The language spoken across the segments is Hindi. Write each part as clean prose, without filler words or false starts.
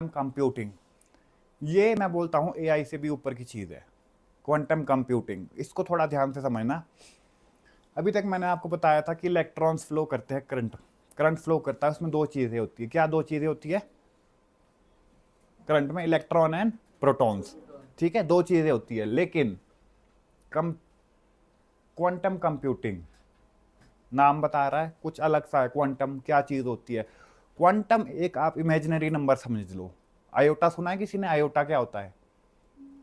कंप्यूटिंग, ये मैं बोलता हूँ एआई से भी ऊपर की चीज़ है। क्वांटम कंप्यूटिंग, इसको थोड़ा ध्यान से समझना। अभी तक मैंने आपको बताया था कि इलेक्ट्रॉन्स फ्लो करते हैं, करंट फ्लो करता है, उसमें दो चीज़ें होती है। क्या दो चीज़ें होती है करंट में? Electron and protons. ठीक है, दो चीज़ें होती है। लेकिन कम क्वांटम कंप्यूटिंग नाम बता रहा है कुछ अलग सा है। क्वांटम क्या चीज़ होती है? क्वांटम एक आप इमेजिनरी नंबर समझ लो। आयोटा सुना है किसी ने? आयोटा क्या होता है?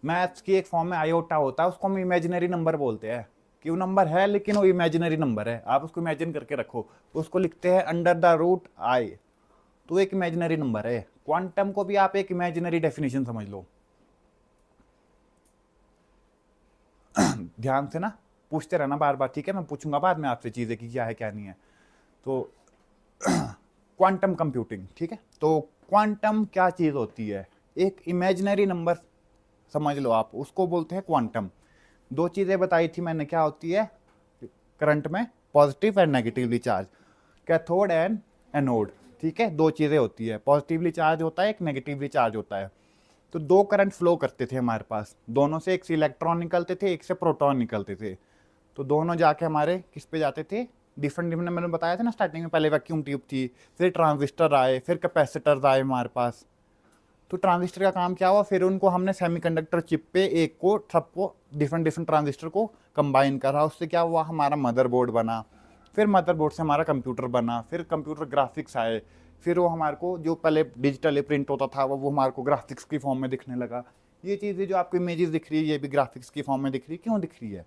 मैथ्स की एक फॉर्म में आयोटा होता है, उसको हम इमेजिनरी नंबर बोलते हैं। क्यों नंबर है लेकिन वो इमेजिनरी नंबर है, आप उसको इमेजिन करके रखो। उसको लिखते हैं अंडर द रूट आई, तो एक इमेजिनरी नंबर है। क्वांटम को भी आप एक इमेजिनरी डेफिनेशन समझ लो। ध्यान से ना पूछते रहना बार बार, ठीक है? मैं पूछूंगा बाद में आपसे चीजें कि क्या है क्या नहीं है। तो क्वांटम कंप्यूटिंग, ठीक है? तो क्वांटम क्या चीज होती है? एक इमेजिनरी नंबर समझ लो आप, उसको बोलते हैं क्वांटम। दो चीजें बताई थी मैंने, क्या होती है करंट में? Positive and negatively charge, cathode and anode. ठीक है, दो चीजें होती है, पॉजिटिवली चार्ज होता है, एक नेगेटिवली चार्ज होता है। तो दो करंट फ्लो करते थे हमारे पास, दोनों से एक से इलेक्ट्रॉन निकलते थे, एक से प्रोटॉन निकलते थे। तो दोनों जाके हमारे किस पे जाते थे? डिफरेंट डिफरेंट, मैंने बताया था ना स्टार्टिंग में, पहले वैक्यूम ट्यूब थी, फिर ट्रांजिस्टर आए, फिर कैपेसिटर्स आए हमारे पास। तो ट्रांजिस्टर का काम क्या हुआ? फिर उनको हमने सेमीकंडक्टर चिप पे एक को सबको डिफरेंट डिफरेंट ट्रांजिस्टर को कंबाइन करा, उससे क्या हुआ? हमारा मदरबोर्ड बना। फिर मदरबोर्ड से हमारा कंप्यूटर बना, फिर कंप्यूटर ग्राफिक्स आए, फिर वो हमारे को जो पहले डिजिटली प्रिंट होता था वो हमारे को ग्राफिक्स की फॉर्म में दिखने लगा। ये चीज़ें जो आपको इमेजेस दिख रही है ये भी ग्राफिक्स की फॉर्म में दिख रही है। क्यों दिख रही है?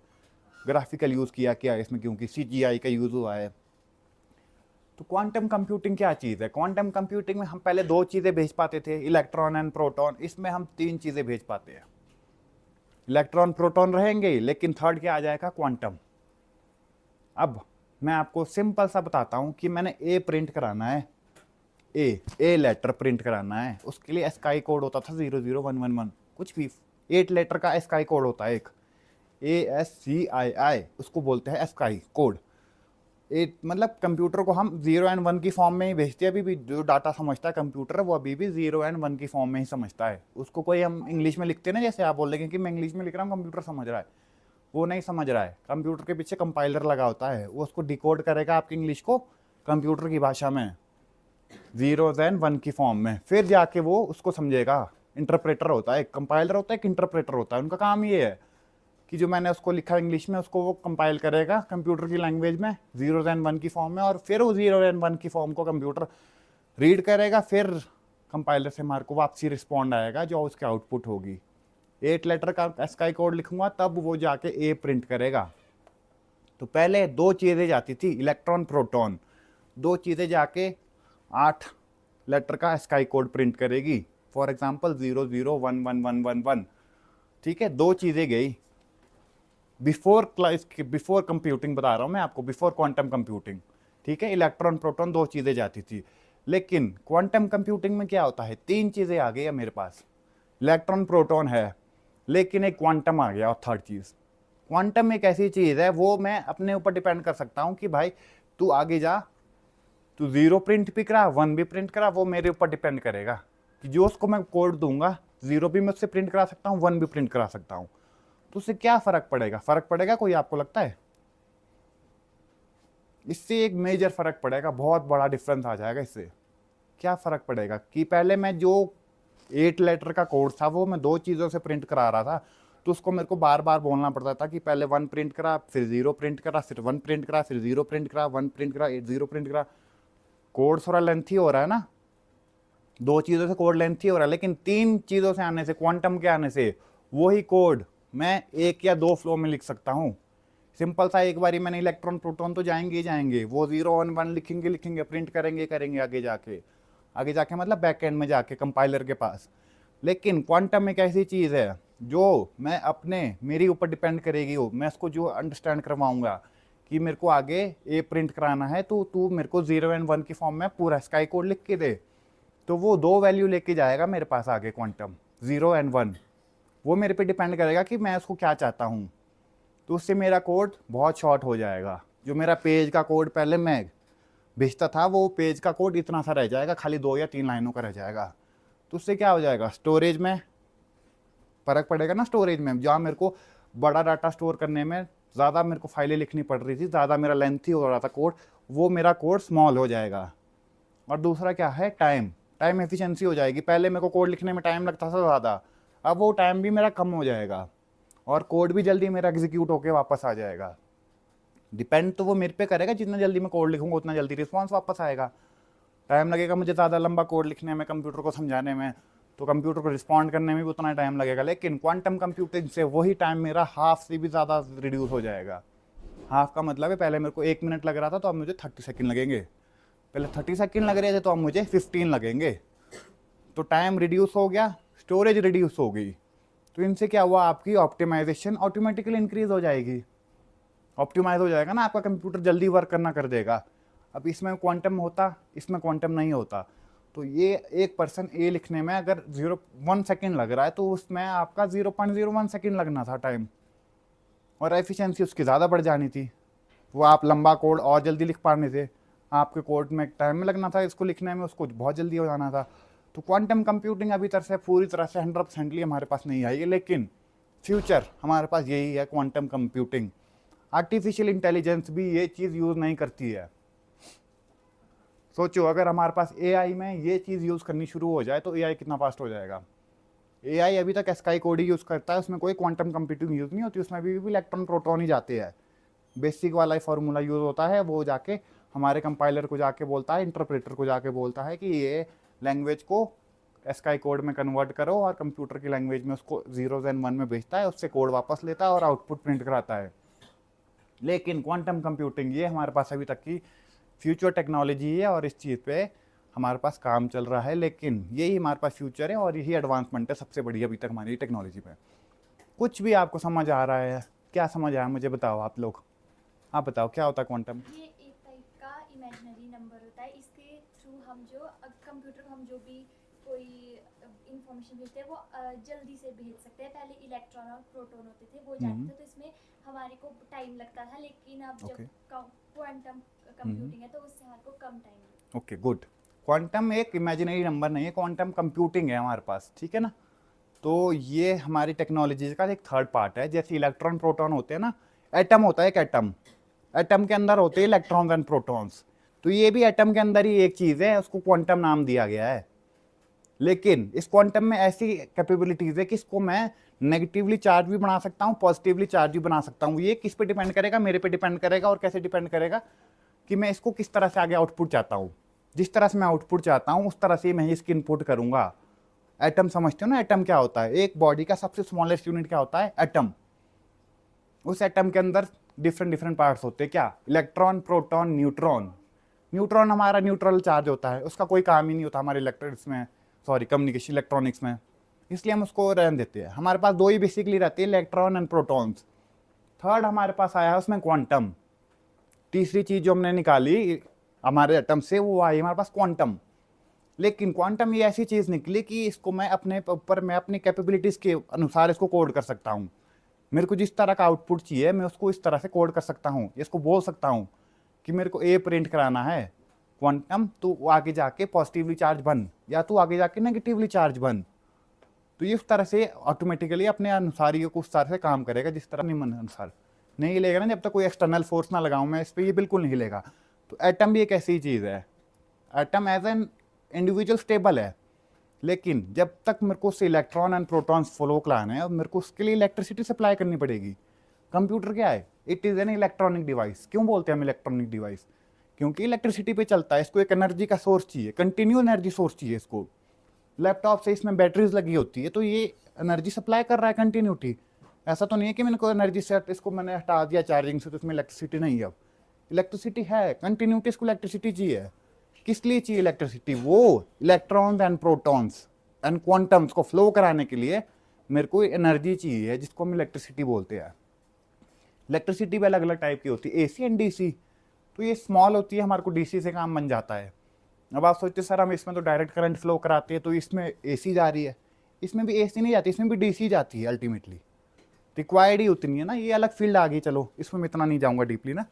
ग्राफिकल यूज़ किया क्या है इसमें, क्योंकि सीजीआई का यूज़ हुआ है। तो क्वांटम कंप्यूटिंग क्या चीज़ है? क्वांटम कंप्यूटिंग में हम पहले दो चीज़ें भेज पाते थे, इलेक्ट्रॉन एंड प्रोटॉन। इसमें हम तीन चीज़ें भेज पाते हैं। इलेक्ट्रॉन प्रोटॉन रहेंगे, लेकिन थर्ड क्या आ जाएगा? क्वांटम। अब मैं आपको सिंपल सा बताता हूं कि मैंने ए प्रिंट कराना है, ए लेटर प्रिंट कराना है। उसके लिए स्काई कोड होता था 00111, कुछ भी 8 लेटर का स्काई कोड होता है एक, ASCII, उसको बोलते हैं स्काई कोड। मतलब कंप्यूटर को हम 0 एंड 1 की फॉर्म में ही भेजते हैं। अभी भी जो डाटा समझता है कंप्यूटर वो अभी भी 0 एंड 1 की फॉर्म में ही समझता है। उसको कोई हम इंग्लिश में लिखते हैं ना, जैसे आप बोल रहे कि मैं इंग्लिश में लिख रहा हूँ कंप्यूटर समझ रहा है, वो नहीं समझ रहा है। कंप्यूटर के पीछे कंपाइलर लगा होता है, वो उसको डिकोड करेगा आपकी इंग्लिश को कंप्यूटर की भाषा में 0 एंड 1 की फॉर्म में, फिर जाके वो उसको समझेगा। इंटरप्रेटर होता है, एक कंपाइलर होता है, एक इंटरप्रेटर होता है। उनका काम ये है कि जो मैंने उसको लिखा इंग्लिश में उसको वो कंपाइल करेगा कंप्यूटर की लैंग्वेज में 0 एंड 1 की फॉर्म में, और फिर वो 0 एंड 1 की फॉर्म को कंप्यूटर रीड करेगा। फिर कंपाइलर से हमारे को वापसी रिस्पॉन्ड आएगा जो उसकी आउटपुट होगी। 8 लेटर का स्काई कोड लिखूंगा तब वो जाके ए प्रिंट करेगा। तो पहले दो चीज़ें जाती थी, इलेक्ट्रॉन प्रोटॉन, दो चीज़ें जाके 8 लेटर का स्काई कोड प्रिंट करेगी। फॉर एग्जाम्पल 001111, ठीक है, दो चीज़ें गई। बिफोर कंप्यूटिंग बता रहा हूं मैं आपको, बिफोर क्वांटम कंप्यूटिंग, ठीक है, इलेक्ट्रॉन प्रोटॉन दो चीजें जाती थी। लेकिन क्वांटम कंप्यूटिंग में क्या होता है? तीन चीजें आ गई है मेरे पास। इलेक्ट्रॉन प्रोटॉन है, लेकिन एक क्वांटम आ गया, और थर्ड चीज क्वांटम एक ऐसी चीज है वो मैं अपने ऊपर डिपेंड कर सकता हूं कि भाई तू आगे जा, तू 0 प्रिंट भी करा 1 भी प्रिंट करा, वो मेरे ऊपर डिपेंड करेगा कि जो उसको मैं कोड दूंगा 0 भी मैं उससे प्रिंट करा सकता हूँ, 1 भी प्रिंट करा सकता हूँ। तो उससे क्या फर्क पड़ेगा? फर्क पड़ेगा कोई, आपको लगता है? इससे एक मेजर फर्क पड़ेगा, बहुत बड़ा डिफरेंस आ जाएगा इससे। क्या फर्क पड़ेगा कि पहले मैं जो 8 लेटर का कोड था वो मैं दो चीज़ों से प्रिंट करा रहा था, तो उसको मेरे को बार बार बोलना पड़ता था कि पहले 1 प्रिंट करा, फिर 0 प्रिंट करा, फिर 1 प्रिंट करा, फिर 0 प्रिंट करा, 1 प्रिंट करा, 0 प्रिंट करा। कोड थोड़ा लेंथी हो रहा है ना, दो चीज़ों से कोड लेंथी हो रहा है, लेकिन तीन चीज़ों से आने से, क्वांटम के आने से, वही कोड मैं एक या दो फ्लो में लिख सकता हूँ। सिंपल सा, एक बारी मैंने इलेक्ट्रॉन प्रोटॉन तो जाएंगे ही जाएंगे, वो 0 1 1 लिखेंगे लिखेंगे, प्रिंट करेंगे करेंगे, आगे जाके मतलब बैक एंड में जाके कंपाइलर के पास। लेकिन क्वांटम एक ऐसी चीज़ है जो मैं अपने, मेरी ऊपर डिपेंड करेगी, हो मैं इसको जो अंडरस्टैंड करवाऊंगा कि मेरे को आगे ए प्रिंट कराना है, तो तू मेरे को 0 एंड 1 की फॉर्म में पूरा स्काई कोड लिख के दे, तो वो दो वैल्यू लेके जाएगा मेरे पास आगे क्वांटम 0 एंड 1। वो मेरे पे डिपेंड करेगा कि मैं उसको क्या चाहता हूँ, तो उससे मेरा कोड बहुत शॉर्ट हो जाएगा। जो मेरा पेज का कोड पहले मैं भेजता था वो पेज का कोड इतना सा रह जाएगा, खाली 2 या 3 लाइनों का रह जाएगा। तो उससे क्या हो जाएगा, स्टोरेज में फ़र्क पड़ेगा ना। स्टोरेज में जहाँ मेरे को बड़ा डाटा स्टोर करने में ज़्यादा मेरे को फाइलें लिखनी पड़ रही थी, ज़्यादा मेरा लेंथी हो रहा था कोड, वो मेरा कोड स्मॉल हो जाएगा। और दूसरा क्या है, टाइम एफिशिएंसी हो जाएगी। पहले मेरे को कोड लिखने में टाइम लगता था ज़्यादा, अब वो टाइम भी मेरा कम हो जाएगा और कोड भी जल्दी मेरा एग्जीक्यूट होके वापस आ जाएगा। डिपेंड तो वो मेरे पे करेगा, जितना जल्दी मैं कोड लिखूंगा उतना जल्दी रिस्पॉन्स वापस आएगा। टाइम लगेगा मुझे ज़्यादा लंबा कोड लिखने में, कंप्यूटर को समझाने में, तो कंप्यूटर को रिस्पॉन्ड करने में भी उतना टाइम लगेगा। लेकिन क्वांटम कंप्यूटिंग से वही टाइम मेरा हाफ से भी ज़्यादा रिड्यूस हो जाएगा। हाफ का मतलब है पहले मेरे को 1 मिनट लग रहा था तो अब मुझे 30 सेकंड लगेंगे, पहले 30 सेकंड लग रहे थे तो अब मुझे 15 लगेंगे। तो टाइम रिड्यूस हो गया, स्टोरेज रिड्यूस हो गई, तो इनसे क्या हुआ, आपकी ऑप्टिमाइजेशन ऑटोमेटिकली इंक्रीज हो जाएगी। ऑप्टिमाइज हो जाएगा ना, आपका कंप्यूटर जल्दी वर्क करना कर देगा। अब इसमें क्वांटम होता, इसमें क्वांटम नहीं होता, तो ये एक पर्सन ए लिखने में अगर 0.1 सेकेंड लग रहा है तो उसमें आपका 0.01 सेकेंड लगना था टाइम, और एफिशिएंसी उसकी ज़्यादा बढ़ जानी थी। वो आप लंबा कोड और जल्दी लिख पाने थे, आपके कोड में टाइम में लगना था इसको लिखने में, उसको बहुत जल्दी हो जाना था। तो क्वांटम कंप्यूटिंग अभी तक से पूरी तरह से 100% हमारे पास नहीं आई है, लेकिन फ्यूचर हमारे पास यही है, क्वांटम कंप्यूटिंग। आर्टिफिशियल इंटेलिजेंस भी ये चीज़ यूज़ नहीं करती है। सोचो अगर हमारे पास एआई में ये चीज़ यूज़ करनी शुरू हो जाए तो एआई कितना फास्ट हो जाएगा। एआई अभी तक स्काई कोड ही यूज़ करता है, उसमें कोई क्वांटम कंप्यूटिंग यूज़ नहीं होती, उसमें भी इलेक्ट्रॉन प्रोटॉन ही जाते हैं। बेसिक वाला ही फार्मूला यूज़ होता है, वो जाके हमारे कंपाइलर को जाके बोलता है, इंटरप्रेटर को जाके बोलता है कि ये लैंग्वेज को स्काई कोड में कन्वर्ट करो, और कंप्यूटर की लैंग्वेज में उसको 0s and 1 में भेजता है, उससे कोड वापस लेता है और आउटपुट प्रिंट कराता है। लेकिन क्वांटम कंप्यूटिंग ये हमारे पास अभी तक की फ्यूचर टेक्नोलॉजी है और इस चीज़ पे हमारे पास काम चल रहा है, लेकिन यही हमारे पास फ्यूचर है और यही एडवांसमेंट है सबसे बड़ी अभी तक हमारी टेक्नोलॉजी पे। कुछ भी आपको समझ आ रहा है, क्या समझ आया मुझे बताओ आप लोग, आप बताओ क्या होता है क्वांटम। ये एक टाइप का इमेजिनरी नंबर होता है, इसके थ्रू हम जो कंप्यूटर को हम जो भी कोई इंफॉर्मेशन भेजते हैं वो जल्दी से भेज सकते हैं। पहले इलेक्ट्रॉन और प्रोटॉन होते थे, वो जाते थे, तो इसमें हमारे को टाइम लगता था, लेकिन अब जब क्वांटम कंप्यूटिंग है तो उससे हमारे को कम टाइम लगता है। Okay good. क्वांटम एक इमेजिनरी नंबर नहीं है, क्वांटम कंप्यूटिंग है हमारे पास, ठीक है ना। तो ये हमारी टेक्नोलॉजी का एक थर्ड पार्ट है। जैसे इलेक्ट्रॉन प्रोटॉन होते हैं ना, एटम होता है एक एटम, एटम के अंदर होते हैं इलेक्ट्रॉन्स एंड प्रोटॉन्स, तो ये भी एटम के अंदर ही एक चीज़ है, उसको क्वांटम नाम दिया गया है। लेकिन इस क्वांटम में ऐसी कैपेबिलिटीज है कि इसको मैं नेगेटिवली चार्ज भी बना सकता हूँ, पॉजिटिवली चार्ज भी बना सकता हूँ। ये किस पे डिपेंड करेगा, मेरे पे डिपेंड करेगा। और कैसे डिपेंड करेगा कि मैं इसको किस तरह से आगे आउटपुट चाहता हूँ। जिस तरह से मैं आउटपुट चाहता हूँ उस तरह से मैं इसकी इनपुट करूँगा। एटम समझते हो ना, एटम क्या होता है, एक बॉडी का सबसे स्मॉलेस्ट यूनिट क्या होता है, एटम। उस एटम के अंदर डिफरेंट पार्ट्स होते हैं, क्या, इलेक्ट्रॉन, प्रोटॉन, न्यूट्रॉन। न्यूट्रॉन हमारा न्यूट्रल चार्ज होता है, उसका कोई काम ही नहीं होता हमारे इलेक्ट्रॉनिक्स में, कम्युनिकेशन इलेक्ट्रॉनिक्स में, इसलिए हम उसको रहने देते हैं। हमारे पास दो ही बेसिकली रहते हैं, इलेक्ट्रॉन एंड प्रोटॉन्स। थर्ड हमारे पास आया है उसमें क्वांटम। तीसरी चीज़ जो हमने निकाली हमारे एटम से वो आई हमारे पास क्वांटम। लेकिन क्वांटम ये ऐसी चीज़ निकली कि इसको मैं अपने ऊपर, मैं अपनी कैपेबिलिटीज़ के अनुसार इसको कोड कर सकता हूँ। मेरे को जिस तरह का आउटपुट चाहिए मैं उसको इस तरह से कोड कर सकता हूँ। इसको बोल सकता हूँ कि मेरे को ए प्रिंट कराना है, क्वांटम तू आगे जाके पॉजिटिवली चार्ज बन, या तू आगे जाके नेगेटिवली चार्ज बन। तो ये उस तरह से ऑटोमेटिकली अपने अनुसार ये उस तरह से काम करेगा जिस तरह निम्न अनुसार। नहीं हिलेगा ना, जब तक कोई एक्सटर्नल फोर्स ना लगाऊं मैं इस पर, ये बिल्कुल नहीं हिलेगा। तो एटम भी एक ऐसी चीज़ है, atom as an individual stable है, लेकिन जब तक मेरे को उससे इलेक्ट्रॉन एंड प्रोटॉन्स फ्लो कराना है और मेरे को उसके लिए इलेक्ट्रिसिटी सप्लाई करनी पड़ेगी। कंप्यूटर क्या है, it is an electronic device. क्यों बोलते हैं हम इलेक्ट्रॉनिक डिवाइस, क्योंकि इलेक्ट्रिसिटी पे चलता है। इसको एक एनर्जी का सोर्स चाहिए, कंटिन्यू एनर्जी सोर्स चाहिए इसको। लैपटॉप से इसमें बैटरीज लगी होती है, तो ये एनर्जी सप्लाई कर रहा है कंटिन्यूटी। ऐसा तो नहीं है कि मैंने कोई एनर्जी सेट इसको मैंने हटा दिया चार्जिंग से तो इसमें इलेक्ट्रिसिटी नहीं है। अब इलेक्ट्रिसिटी है, कंटिन्यूटी, इसको इलेक्ट्रिसिटी चाहिए। किस लिए चाहिए इलेक्ट्रिसिटी, वो electrons and protons and quantums को फ्लो कराने के लिए मेरे को एनर्जी चाहिए, जिसको हम इलेक्ट्रिसिटी बोलते हैं। इलेक्ट्रिसिटी भी अलग अलग टाइप की होती है, एसी एंड डीसी। तो ये स्मॉल होती है, हमारे को डीसी से काम बन जाता है। अब आप सोचते सर हम इसमें तो डायरेक्ट करंट फ्लो कराते हैं तो इसमें एसी जा रही है, इसमें भी एसी नहीं जाती, इसमें भी डीसी जाती है। अल्टीमेटली रिक्वायर्ड ही उतनी है ना, ये अलग फील्ड आ गई। चलो इसमें मैं इतना नहीं जाऊँगा डीपली ना,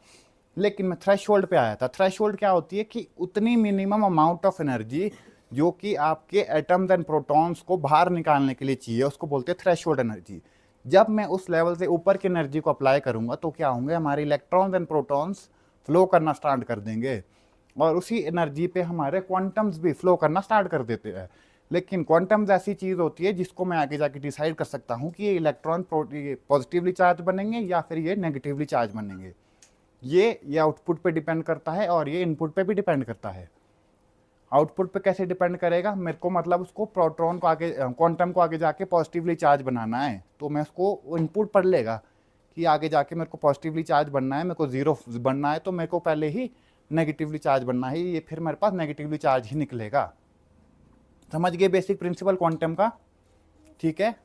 लेकिन मैं थ्रेशोल्ड पे आया था। थ्रेशोल्ड क्या होती है कि उतनी मिनिमम अमाउंट ऑफ एनर्जी जो कि आपके एटम्स एंड प्रोटॉन्स को बाहर निकालने के लिए चाहिए, उसको बोलते हैं थ्रेशोल्ड एनर्जी। जब मैं उस लेवल से ऊपर की एनर्जी को अप्लाई करूंगा तो क्या होंगे, हमारे इलेक्ट्रॉन्स एंड प्रोटॉन्स फ्लो करना स्टार्ट कर देंगे, और उसी एनर्जी पे हमारे क्वांटम्स भी फ्लो करना स्टार्ट कर देते हैं। लेकिन क्वांटम्स ऐसी चीज़ होती है जिसको मैं आगे जाके डिसाइड कर सकता हूँ कि ये इलेक्ट्रॉन पॉजिटिवली चार्ज बनेंगे या फिर ये नेगेटिवली चार्ज बनेंगे। ये आउटपुट पे डिपेंड करता है और ये इनपुट पे भी डिपेंड करता है। आउटपुट पे कैसे डिपेंड करेगा, मेरे को मतलब उसको प्रोटॉन को आगे, क्वांटम को आगे जाके पॉजिटिवली चार्ज बनाना है, तो मैं उसको इनपुट पढ़ लेगा कि आगे जाके मेरे को पॉजिटिवली चार्ज बनना है, मेरे को जीरो बनना है, तो मेरे को पहले ही नेगेटिवली चार्ज बनना है, ये फिर मेरे पास नेगेटिवली चार्ज ही निकलेगा। समझ गए बेसिक प्रिंसिपल क्वांटम का? ठीक है।